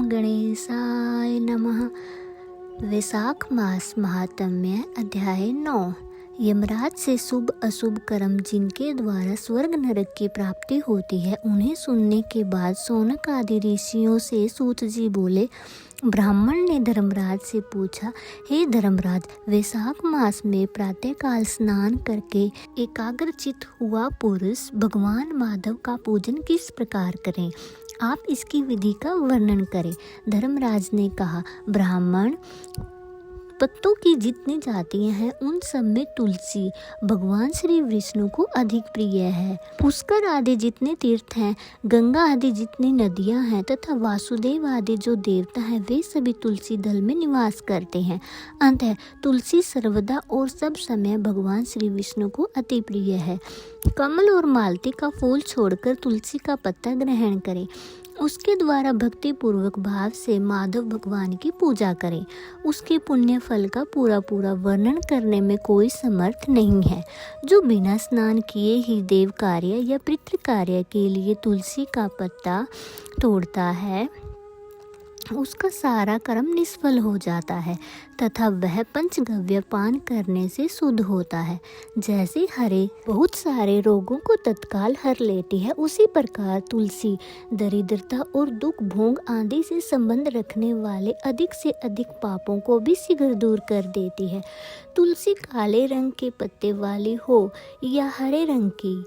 गणेशाय नमः। वैशाख मास महात्म्य अध्याय 9। यमराज से शुभ अशुभ कर्म जिनके द्वारा स्वर्ग नरक की प्राप्ति होती है, उन्हें सुनने के बाद शौनक आदि ऋषियों से सूत जी बोले। ब्राह्मण ने धर्मराज से पूछा, हे धर्मराज, वैशाख मास में प्रातःकाल स्नान करके एकाग्रचित हुआ पुरुष भगवान माधव का पूजन किस प्रकार करें? आप इसकी विधि का वर्णन करें। धर्मराज ने कहा, ब्राह्मण, पत्तों की जितनी जातियां हैं उन सब में तुलसी भगवान श्री विष्णु को अधिक प्रिय है। पुष्कर आदि जितने तीर्थ हैं, गंगा आदि जितनी नदियां हैं तथा वासुदेव आदि जो देवता हैं, वे सभी तुलसी दल में निवास करते हैं। अतः तुलसी सर्वदा और सब समय भगवान श्री विष्णु को अति प्रिय है। कमल और मालती का फूल छोड़कर तुलसी का पत्ता ग्रहण करें। उसके द्वारा भक्ति पूर्वक भाव से माधव भगवान की पूजा करें। उसके पुण्य फल का पूरा वर्णन करने में कोई समर्थ नहीं है। जो बिना स्नान किए ही देव कार्य या पितृ कार्य के लिए तुलसी का पत्ता तोड़ता है, उसका सारा कर्म निष्फल हो जाता है तथा वह पंचगव्य पान करने से शुद्ध होता है। जैसे हरे बहुत सारे रोगों को तत्काल हर लेती है, उसी प्रकार तुलसी दरिद्रता और दुख भोग आदि से संबंध रखने वाले अधिक से अधिक पापों को भी शीघ्र दूर कर देती है। तुलसी काले रंग के पत्ते वाली हो या हरे रंग की,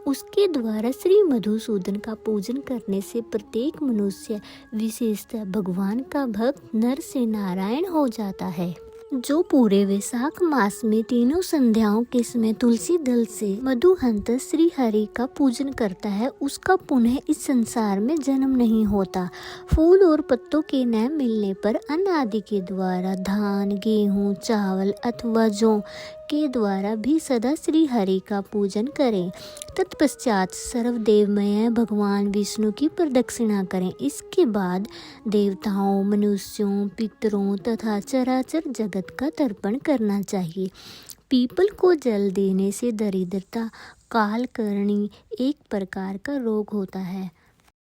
उसके द्वारा श्री मधुसूदन का पूजन करने से प्रत्येक मनुष्य विशेषतः भगवान का भक्त नर से नारायण हो जाता है। जो पूरे वैशाख मास में तीनों संध्याओं के समय तुलसी दल से मधुहंत श्री हरि का पूजन करता है, उसका पुनः इस संसार में जन्म नहीं होता। फूल और पत्तों के न मिलने पर अन्न आदि के द्वारा धान, गेहूं, चावल अथवा जौ के द्वारा भी सदा श्री हरि का पूजन करें। तत्पश्चात सर्वदेवमय भगवान विष्णु की प्रदक्षिणा करें। इसके बाद देवताओं, मनुष्यों, पितरों तथा चराचर जगत का तर्पण करना चाहिए। पीपल को जल देने से दरिद्रता, कालकर्णी एक प्रकार का रोग होता है।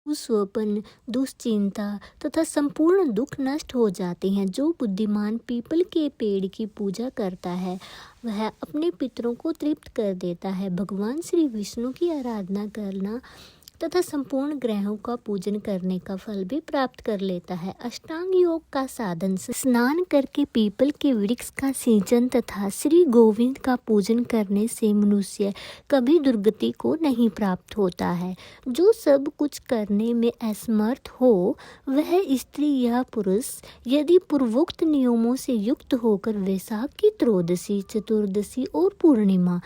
स्वपन, दुश्चिंता तथा संपूर्ण दुख नष्ट हो जाते हैं। जो बुद्धिमान पीपल के पेड़ की पूजा करता है, वह अपने पितरों को तृप्त कर देता है। भगवान श्री विष्णु की आराधना करना तथा संपूर्ण ग्रहों का पूजन करने का फल भी प्राप्त कर लेता है। अष्टांग योग का साधन से स्नान करके पीपल के वृक्ष का सिंचन तथा श्री गोविंद का पूजन करने से मनुष्य कभी दुर्गति को नहीं प्राप्त होता है। जो सब कुछ करने में असमर्थ हो, वह स्त्री या पुरुष यदि पूर्वोक्त नियमों से युक्त होकर वैशाख की त्रयोदशी, चतुर्दशी और पूर्णिमा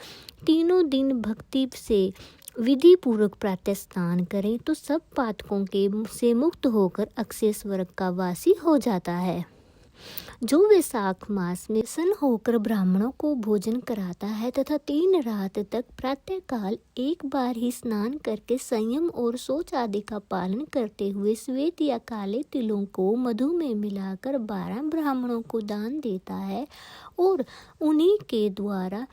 तीनों दिन भक्ति से विधि पूर्वक प्रातः स्नान करें तो सब पातकों के से मुक्त होकर अक्षय स्वर्ग का वासी हो जाता है। जो वैशाख मास में प्रसन्न होकर ब्राह्मणों को भोजन कराता है तथा 3 रात तक प्रातःकाल एक बार ही स्नान करके संयम और शौच आदि का पालन करते हुए श्वेत या काले तिलों को मधु में मिलाकर 12 ब्राह्मणों को दान देता है और उन्हीं के द्वारा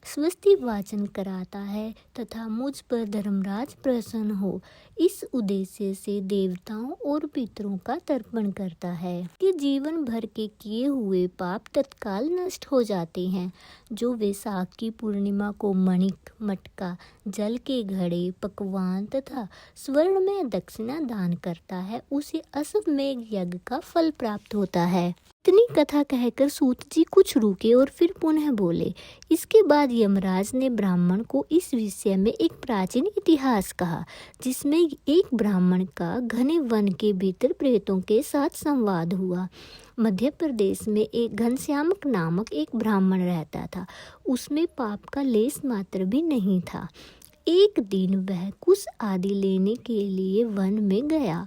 स्वस्ति वाचन कराता है तथा मुझ पर धर्मराज प्रसन्न हो, इस उद्देश्य से देवताओं और पितरों का तर्पण करता है कि जीवन भर के किए हुए पाप तत्काल नष्ट हो जाते हैं। जो वैशाख की पूर्णिमा को मणिक, मटका, जल के घड़े, पकवान तथा स्वर्ण में दक्षिणा दान करता है, उसे अश्वमेघ यज्ञ का फल प्राप्त होता है। इतनी कथा कहकर सूत जी कुछ रुके और फिर पुनः बोले। इसके बाद यमराज ने ब्राह्मण को इस विषय में एक प्राचीन इतिहास कहा, जिसमें एक ब्राह्मण का घने वन के भीतर प्रेतों के साथ संवाद हुआ। मध्य प्रदेश में एक घनश्यामक नामक एक ब्राह्मण रहता था। उसमें पाप का लेस मात्र भी नहीं था। एक दिन वह कुश आदि लेने के लिए वन में गया।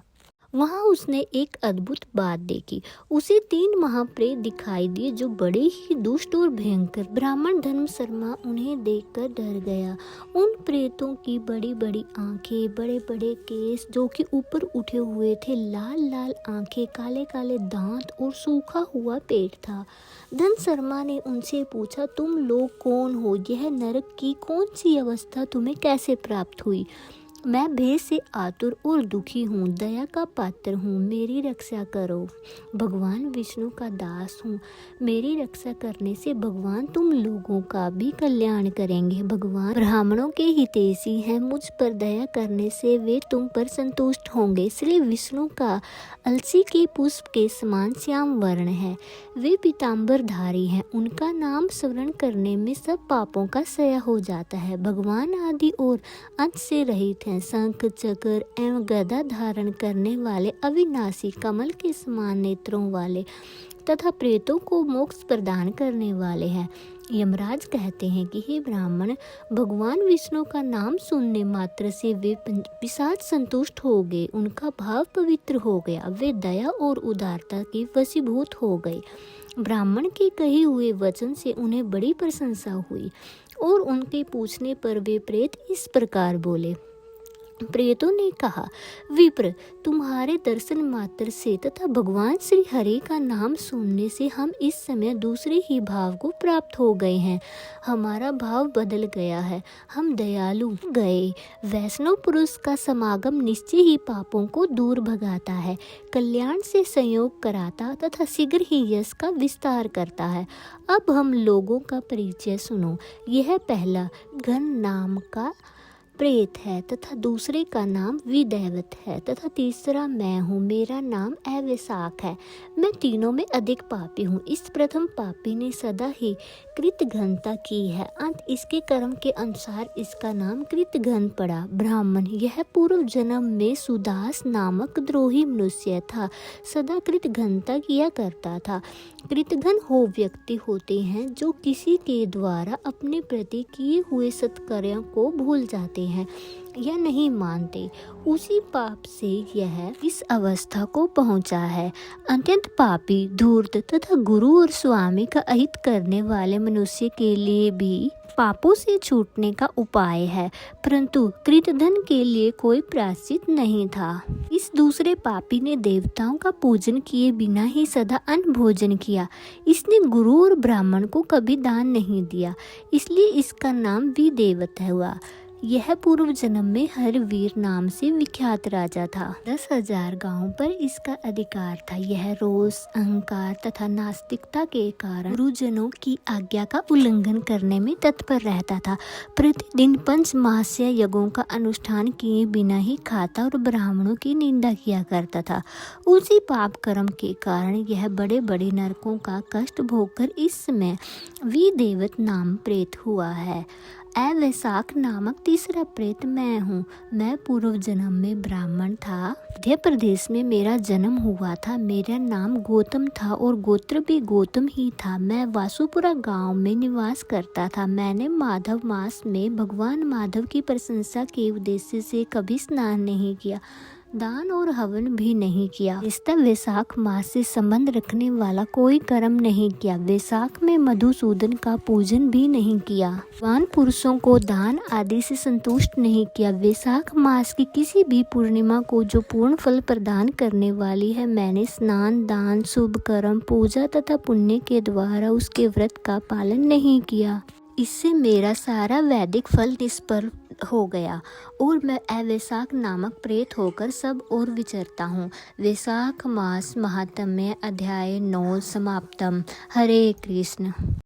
वहाँ उसने एक अद्भुत बात देखी। उसे 3 महाप्रेत दिखाई दिए जो बड़े ही दुष्ट और भयंकर। ब्राह्मण धर्म शर्मा उन्हें देखकर डर गया। उन प्रेतों की बड़ी बड़ी आंखें, बड़े बड़े केस जो कि ऊपर उठे हुए थे, लाल लाल आंखें, काले काले दांत और सूखा हुआ पेट था। धन शर्मा ने उनसे पूछा, तुम लोग कौन हो? यह नरक की कौन सी अवस्था तुम्हें कैसे प्राप्त हुई? मैं भय से आतुर और दुखी हूँ, दया का पात्र हूँ, मेरी रक्षा करो। भगवान विष्णु का दास हूँ, मेरी रक्षा करने से भगवान तुम लोगों का भी कल्याण करेंगे। भगवान ब्राह्मणों के हितैषी हैं, मुझ पर दया करने से वे तुम पर संतुष्ट होंगे। श्री विष्णु का अलसी के पुष्प के समान श्याम वर्ण है, वे पीताम्बरधारी हैं, उनका नाम स्मरण करने में सब पापों का क्षय हो जाता है। भगवान आदि और अंत से रहित हैं, शंख चक्र एवं गदा धारण करने वाले, अविनाशी कमल के समान नेत्रों वाले तथा प्रेतों को मोक्ष प्रदान करने वाले हैं। यमराज कहते हैं कि हे ब्राह्मण, भगवान विष्णु का नाम सुनने मात्र से वे पिशाच संतुष्ट हो गए, उनका भाव पवित्र हो गया, वे दया और उदारता के वशीभूत हो गए। ब्राह्मण के कहे हुए वचन से उन्हें बड़ी प्रशंसा हुई और उनके पूछने पर वे प्रेत इस प्रकार बोले। प्रेतों ने कहा, विप्र, तुम्हारे दर्शन मात्र से तथा भगवान श्री हरि का नाम सुनने से हम इस समय दूसरे ही भाव को प्राप्त हो गए हैं, हमारा भाव बदल गया है, हम दयालु गए। वैष्णव पुरुष का समागम निश्चय ही पापों को दूर भगाता है, कल्याण से संयोग कराता तथा शीघ्र ही यश का विस्तार करता है। अब हम लोगों का परिचय सुनो। यह पहला घन नाम का प्रेत है तथा दूसरे का नाम विदैवत है तथा तीसरा मैं हूँ, मेरा नाम अवैशाख है। मैं तीनों में अधिक पापी हूँ। इस प्रथम पापी ने सदा ही कृतघ्नता की है, अंत इसके कर्म के अनुसार इसका नाम कृतघ्न पड़ा। ब्राह्मण, यह पूर्व जन्म में सुदास नामक द्रोही मनुष्य था, सदा कृतघ्नता किया करता था। कृतघ्न हो व्यक्ति होते हैं जो किसी के द्वारा अपने प्रति किए हुए सत्कर्यों को भूल जाते हैं या नहीं मानते, उसी पाप से यह इस अवस्था को पहुंचा है। अत्यंत पापी, धूर्त तथा गुरु और स्वामी का अहित करने वाले मनुष्य के लिए भी पापों से छूटने का उपाय है, परंतु कृतघ्न के लिए कोई प्रायश्चित नहीं था। इस दूसरे पापी ने देवताओं का पूजन किए बिना ही सदा अन्न भोजन किया। इसने गुरु और ब्राह्मण को कभी दान नहीं दिया, इसलिए इसका नाम विदैवत हुआ। यह पूर्व जन्म में हरवीर नाम से विख्यात राजा था। 10,000 गांवों पर इसका अधिकार था। यह रोष, अहंकार तथा नास्तिकता के कारण गुरुजनों की आज्ञा का उल्लंघन करने में तत्पर रहता था। प्रतिदिन पंचमास्य यज्ञों का अनुष्ठान किए बिना ही खाता और ब्राह्मणों की निंदा किया करता था। उसी पाप कर्म के कारण यह बड़े बड़े नरकों का कष्ट भोगकर इस समय विदैवत नाम प्रेत हुआ है। अवैशाख नामक तीसरा प्रेत मैं हूँ। मैं पूर्व जन्म में ब्राह्मण था, मध्य प्रदेश में मेरा जन्म हुआ था। मेरा नाम गौतम था और गोत्र भी गौतम ही था। मैं वासुपुरा गांव में निवास करता था। मैंने माधव मास में भगवान माधव की प्रशंसा के उद्देश्य से कभी स्नान नहीं किया, दान और हवन भी नहीं किया। इसका वैशाख मास से संबंध रखने वाला कोई कर्म नहीं किया। वैशाख में मधुसूदन का पूजन भी नहीं किया। भगवान पुरुषों को दान आदि से संतुष्ट नहीं किया। वैशाख मास की किसी भी पूर्णिमा को जो पूर्ण फल प्रदान करने वाली है, मैंने स्नान, दान, शुभ कर्म, पूजा तथा पुण्य के द्वारा उसके व्रत का पालन नहीं किया। इससे मेरा सारा वैदिक फल निष्फल हो गया और मैं अवैशाख नामक प्रेत होकर सब और विचरता हूँ। वैशाख मास महात्म्य अध्याय 9 समाप्तम। हरे कृष्ण।